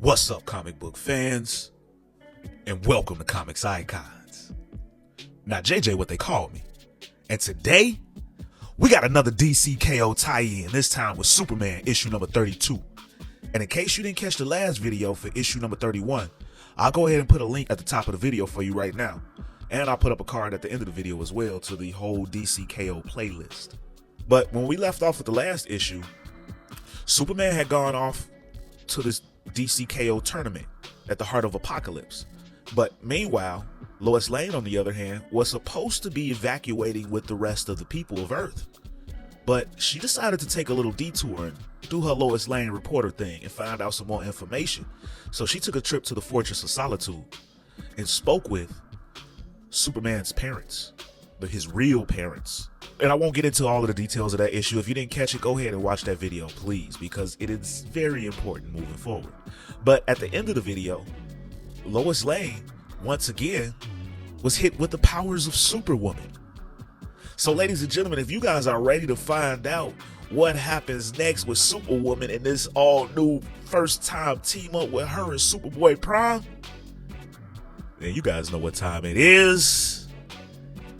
What's up, comic book fans, and welcome to Comics Icons. Now, JJ, what they call me. And today, we got another DCKO tie-in, this time with Superman issue number 32. And in case you didn't catch the last video for issue number 31, I'll go ahead and put a link at the top of the video for you right now. And I'll put up a card at the end of the video as well to the whole DCKO playlist. But when we left off with the last issue, Superman had gone off to this DCKO tournament at the heart of Apocalypse. But meanwhile, Lois Lane, on the other hand, was supposed to be evacuating with the rest of the people of Earth. But she decided to take a little detour and do her Lois Lane reporter thing and find out some more information. So she took a trip to the Fortress of Solitude and spoke with Superman's parents, his real parents. And I won't get into all of the details of that issue. If you didn't catch it, go ahead and watch that video, please, because it is very important moving forward. But at the end of the video, Lois Lane, once again, was hit with the powers of Superwoman. So, ladies and gentlemen, if you guys are ready to find out what happens next with Superwoman in this all-new first-time team-up with her and Superboy Prime, then you guys know what time it is.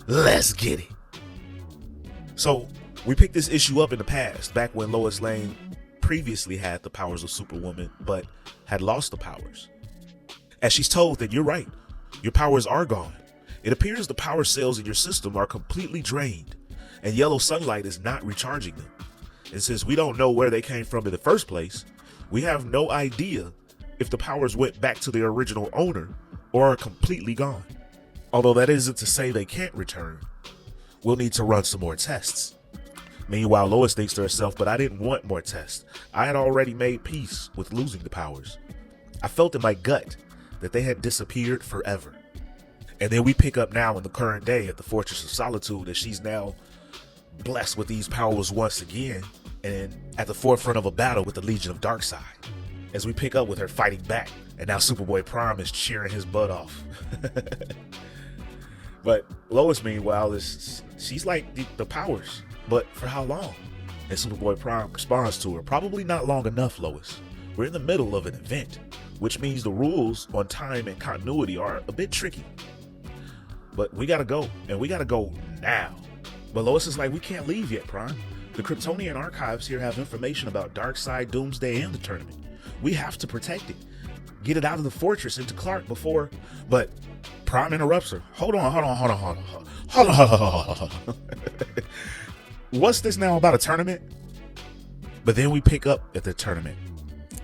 Let's get it. So, we picked this issue up in the past, back when Lois Lane previously had the powers of Superwoman, but had lost the powers. As she's told that you're right, your powers are gone. It appears the power cells in your system are completely drained, and yellow sunlight is not recharging them. And since we don't know where they came from in the first place, we have no idea if the powers went back to their original owner or are completely gone. Although that isn't to say they can't return. We'll need to run some more tests. Meanwhile, Lois thinks to herself, but I didn't want more tests. I had already made peace with losing the powers. I felt in my gut that they had disappeared forever. And then we pick up now in the current day at the Fortress of Solitude that she's now blessed with these powers once again and at the forefront of a battle with the Legion of Darkseid. As we pick up with her fighting back, and now Superboy Prime is cheering his butt off. But Lois, meanwhile, she's like the powers, but for how long? And Superboy Prime responds to her, probably not long enough, Lois. We're in the middle of an event, which means the rules on time and continuity are a bit tricky. But we gotta go, and we gotta go now. But Lois is like, we can't leave yet, Prime. The Kryptonian archives here have information about Darkseid, Doomsday, and the tournament. We have to protect it. Get it out of the fortress into Clark before... But Prime interrupts her. Hold on. What's this now about a tournament? But then we pick up at the tournament.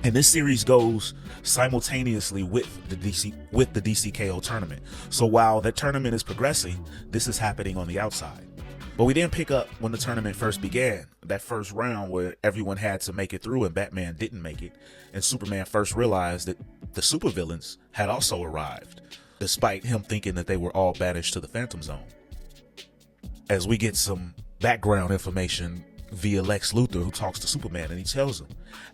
And this series goes simultaneously with the DCKO tournament. So while that tournament is progressing, this is happening on the outside. But we then pick up when the tournament first began, that first round where everyone had to make it through and Batman didn't make it. And Superman first realized that the supervillains had also arrived, despite him thinking that they were all banished to the Phantom Zone. As we get some background information via Lex Luthor, who talks to Superman, and he tells him,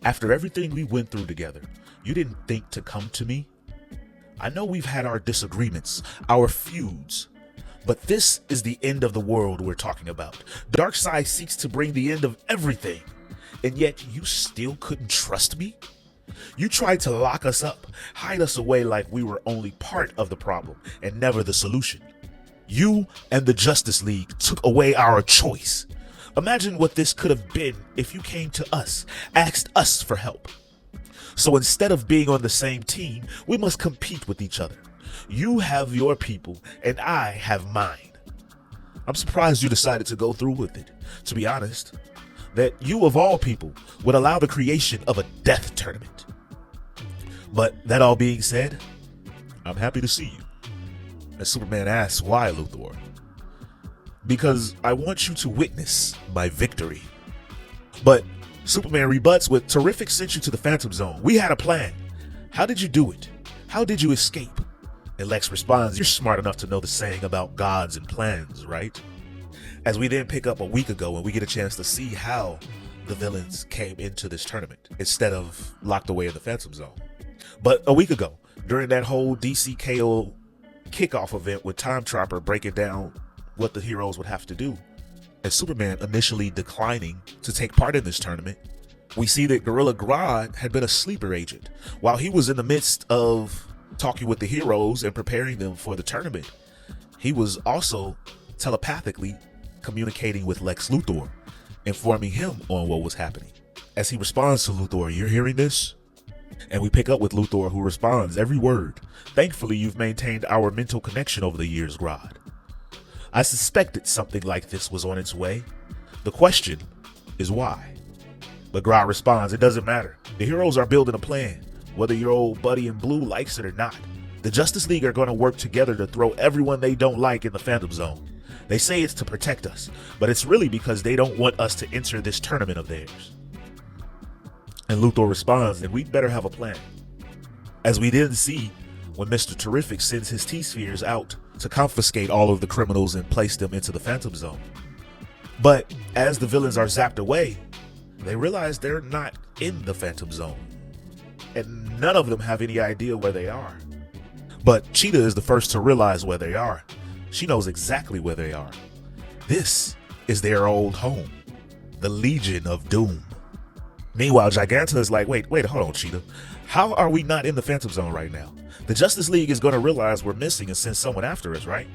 after everything we went through together, you didn't think to come to me? I know we've had our disagreements, our feuds, but this is the end of the world we're talking about. Darkseid seeks to bring the end of everything, and yet you still couldn't trust me? You tried to lock us up, hide us away like we were only part of the problem and never the solution. You and the Justice League took away our choice. Imagine what this could have been if you came to us, asked us for help. So instead of being on the same team, we must compete with each other. You have your people, and I have mine. I'm surprised you decided to go through with it, to be honest. That you, of all people, would allow the creation of a death tournament. But that all being said, I'm happy to see you. And Superman asks, why, Luthor? Because I want you to witness my victory. But Superman rebuts with, terrific sent you to the Phantom Zone. We had a plan. How did you do it? How did you escape? And Lex responds, you're smart enough to know the saying about gods and plans, right? As we then pick up a week ago and we get a chance to see how the villains came into this tournament instead of locked away in the Phantom Zone. But a week ago, during that whole DCKO kickoff event with Time Trapper breaking down what the heroes would have to do, and Superman initially declining to take part in this tournament, we see that Gorilla Grodd had been a sleeper agent. While he was in the midst of talking with the heroes and preparing them for the tournament, he was also telepathically communicating with Lex Luthor, informing him on what was happening. As he responds to Luthor, "You're hearing this?" And we pick up with Luthor, who responds, "Every word. Thankfully, you've maintained our mental connection over the years, Grodd. I suspected something like this was on its way. The question is why?" But Grodd responds, "It doesn't matter. The heroes are building a plan, whether your old buddy in blue likes it or not. The Justice League are going to work together to throw everyone they don't like in the Phantom Zone. They say it's to protect us, but it's really because they don't want us to enter this tournament of theirs." And Luthor responds, "Then we'd better have a plan." As we then see when Mr. Terrific sends his T-Spheres out to confiscate all of the criminals and place them into the Phantom Zone. But as the villains are zapped away, they realize they're not in the Phantom Zone. And none of them have any idea where they are. But Cheetah is the first to realize where they are. She knows exactly where they are. This is their old home, the Legion of Doom. Meanwhile, Giganta is like, wait, hold on, Cheetah. How are we not in the Phantom Zone right now? The Justice League is going to realize we're missing and send someone after us, right?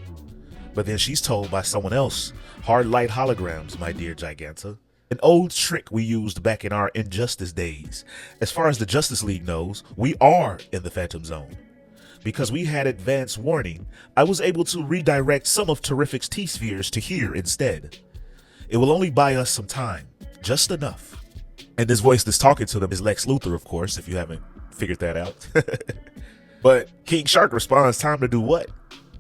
But then she's told by someone else, "Hard light holograms, my dear Giganta. An old trick we used back in our Injustice days. As far as the Justice League knows, we are in the Phantom Zone. Because we had advance warning, I was able to redirect some of Terrific's T-Spheres to here instead. It will only buy us some time, just enough." And this voice that's talking to them is Lex Luthor, of course, if you haven't figured that out. But King Shark responds, "Time to do what?"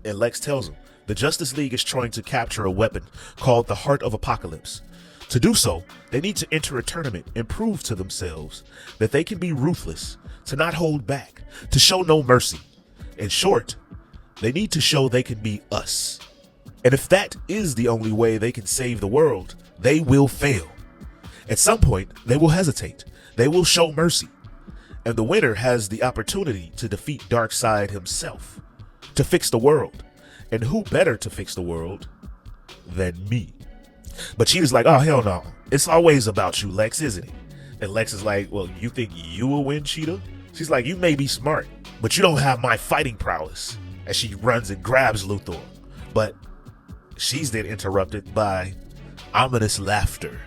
And Lex tells him, "The Justice League is trying to capture a weapon called the Heart of Apocalypse. To do so, they need to enter a tournament and prove to themselves that they can be ruthless, to not hold back, to show no mercy. In short, they need to show they can be us. And if that is the only way they can save the world, they will fail. At some point, they will hesitate. They will show mercy. And the winner has the opportunity to defeat Darkseid himself, to fix the world. And who better to fix the world than me?" But Cheetah's like, "Oh, hell no. It's always about you, Lex, isn't it?" And Lex is like, "Well, you think you will win, Cheetah?" She's like, "You may be smart, but you don't have my fighting prowess." As she runs and grabs Luthor. But she's then interrupted by ominous laughter,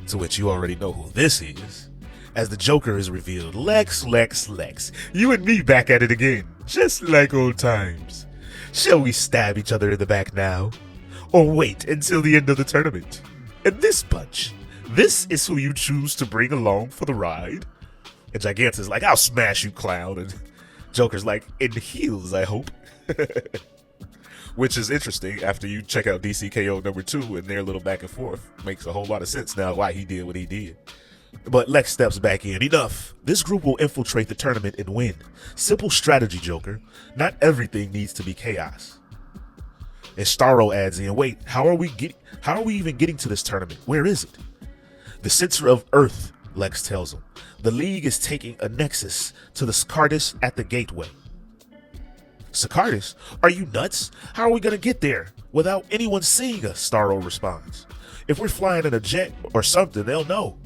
to which you already know who this is, as the Joker is revealed. Lex, you and me back at it again, just like old times. Shall we stab each other in the back now? Or wait until the end of the tournament? And this bunch, this is who you choose to bring along for the ride?" And Giganta's like, "I'll smash you, clown." And Joker's like, "In heels, I hope." Which is interesting after you check out DCKO #2 and their little back and forth. Makes a whole lot of sense now why he did what he did. But Lex steps back in. "Enough. This group will infiltrate the tournament and win. Simple strategy, Joker. Not everything needs to be chaos." And Starro adds in, "Wait, how are we even getting to this tournament? Where is it?" "The center of Earth," Lex tells him. "The League is taking a nexus to the Scartus at the gateway." "Scartus? Are you nuts? How are we going to get there without anyone seeing us?" Starro responds. "If we're flying in a jet or something, they'll know."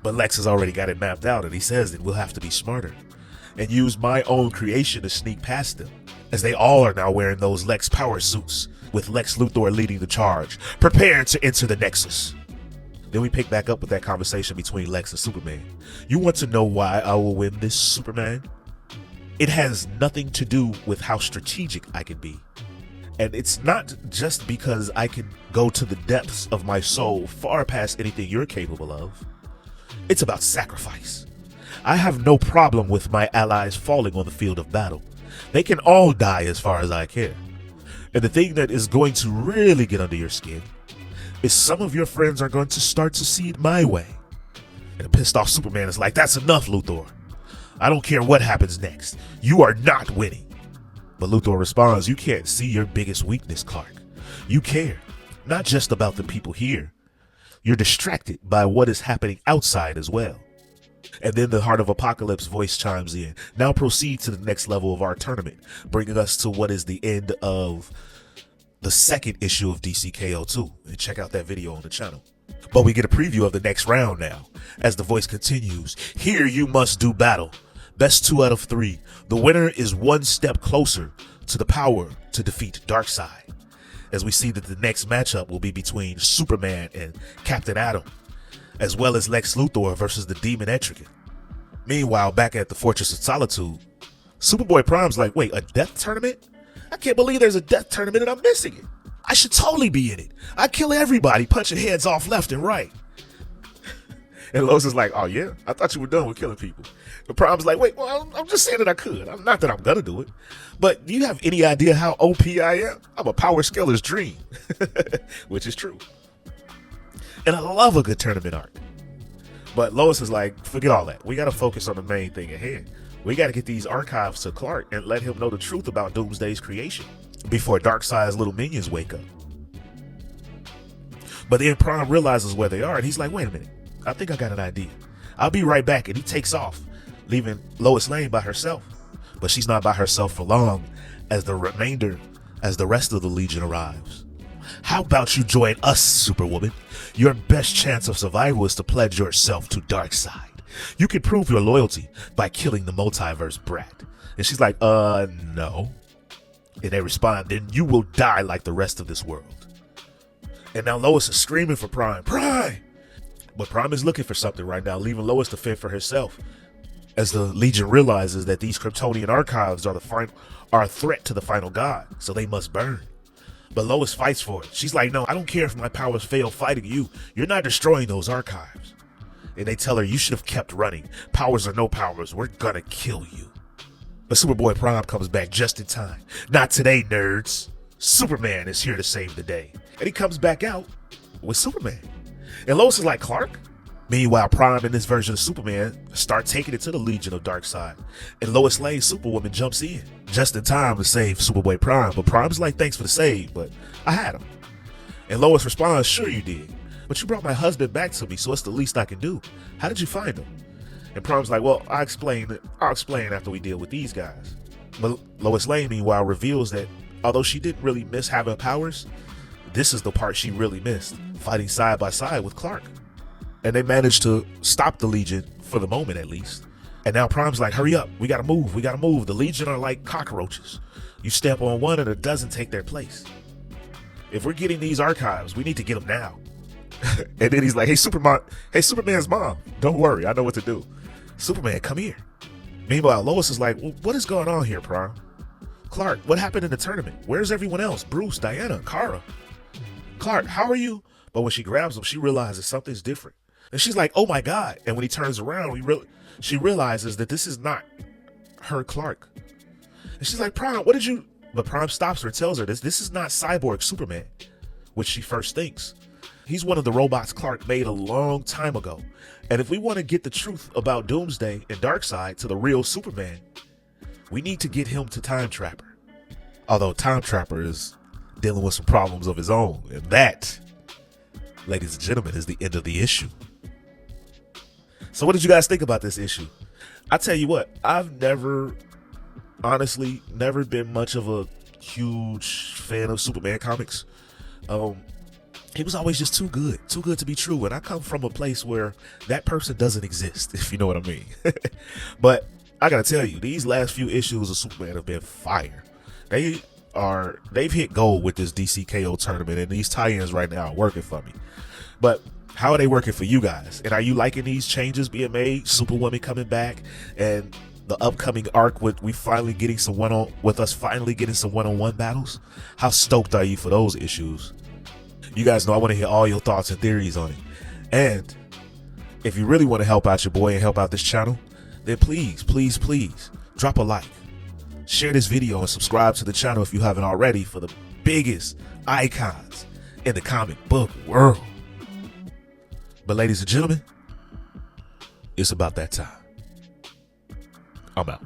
But Lex has already got it mapped out, and he says that we'll have to be smarter and use my own creation to sneak past them, as they all are now wearing those Lex power suits, with Lex Luthor leading the charge, prepared to enter the Nexus. Then we pick back up with that conversation between Lex and Superman. "You want to know why I will win this, Superman? It has nothing to do with how strategic I can be. And it's not just because I can go to the depths of my soul far past anything you're capable of. It's about sacrifice. I have no problem with my allies falling on the field of battle. They can all die as far as I care. And the thing that is going to really get under your skin is some of your friends are going to start to see it my way." And a pissed off Superman is like, "That's enough, Luthor. I don't care what happens next. You are not winning." But Luthor responds, "You can't see your biggest weakness, Clark. You care, not just about the people here. You're distracted by what is happening outside as well." And then the Heart of Apocalypse voice chimes in. "Now proceed to the next level of our tournament," bringing us to what is the end of the second issue of DCKO2. And check out that video on the channel. But we get a preview of the next round now, as the voice continues. Here you must do battle. Best 2 out of 3. The winner is one step closer to the power to defeat Darkseid. As we see that the next matchup will be between Superman and Captain Atom, as well as Lex Luthor versus the Demon Etrigan. Meanwhile, back at the Fortress of Solitude, Superboy Prime's like, wait, a death tournament? I can't believe there's a death tournament and I'm missing it. I should totally be in it. I kill everybody, punching heads off left and right. And Lois is like, oh yeah, I thought you were done with killing people. The Prime's like, wait, well, I'm just saying that I could. Not that I'm gonna do it. But do you have any idea how OP I am? I'm a power scaler's dream. Which is true. And I love a good tournament arc. But Lois is like, forget all that. We gotta focus on the main thing at hand. We gotta get these archives to Clark and let him know the truth about Doomsday's creation before Darkseid's little minions wake up. But then Prime realizes where they are and he's like, wait a minute. I think I got an idea. I'll be right back. And he takes off, leaving Lois Lane by herself. But she's not by herself for long as the rest of the Legion arrives. How about you join us, Superwoman? Your best chance of survival is to pledge yourself to Darkseid. You can prove your loyalty by killing the multiverse brat. And she's like, no. And they respond, then you will die like the rest of this world. And now Lois is screaming for Prime. Prime! But Prime is looking for something right now, leaving Lois to fend for herself. As the Legion realizes that these Kryptonian archives are a threat to the final god, so they must burn. But Lois fights for it. She's like, no, I don't care if my powers fail fighting you. You're not destroying those archives. And they tell her, you should have kept running. Powers or no powers, we're gonna kill you. But Superboy Prime comes back just in time. Not today, nerds. Superman is here to save the day. And he comes back out with Superman. And Lois is like, Clark? Meanwhile, Prime in this version of Superman start taking it to the Legion of Darkseid. And Lois Lane, Superwoman, jumps in just in time to save Superboy Prime. But Prime's like, thanks for the save, but I had him. And Lois responds, sure you did. But you brought my husband back to me, so it's the least I can do. How did you find him? And Prime's like, well, I'll explain after we deal with these guys. But Lois Lane, meanwhile, reveals that although she didn't really miss having powers, this is the part she really missed, fighting side by side with Clark. And they managed to stop the Legion, for the moment at least. And now Prime's like, hurry up, we gotta move. The Legion are like cockroaches. You step on one and a dozen take their place. If we're getting these archives, we need to get them now. And then he's like, hey Superman's mom, don't worry, I know what to do. Superman, come here. Meanwhile, Lois is like, well, what is going on here, Prime? Clark, what happened in the tournament? Where's everyone else? Bruce, Diana, Kara. Clark, how are you? But when she grabs him, she realizes something's different. And she's like, oh my God. And when he turns around, she realizes that this is not her Clark. And she's like, Prime, what did you... But Prime stops her and tells her this is not Cyborg Superman, which she first thinks. He's one of the robots Clark made a long time ago. And if we want to get the truth about Doomsday and Darkseid to the real Superman, we need to get him to Time Trapper. Although Time Trapper is dealing with some problems of his own. And that, ladies and gentlemen, is the end of the issue. So what did you guys think about this issue? I tell you what, I've honestly never been much of a huge fan of Superman comics. He was always just too good to be true. And I come from a place where that person doesn't exist, if you know what I mean. But I gotta tell you, these last few issues of Superman have been fire. They've hit gold with this DC KO tournament, and these tie-ins right now are working for me. But how are they working for you guys? And are you liking these changes being made? Superwoman coming back, and the upcoming arc with us finally getting some one-on-one battles. How stoked are you for those issues? You guys know I want to hear all your thoughts and theories on it. And if you really want to help out your boy and help out this channel, then please drop a like, share this video, and subscribe to the channel if you haven't already for the biggest icons in the comic book world. But ladies and gentlemen, it's about that time. I'm out.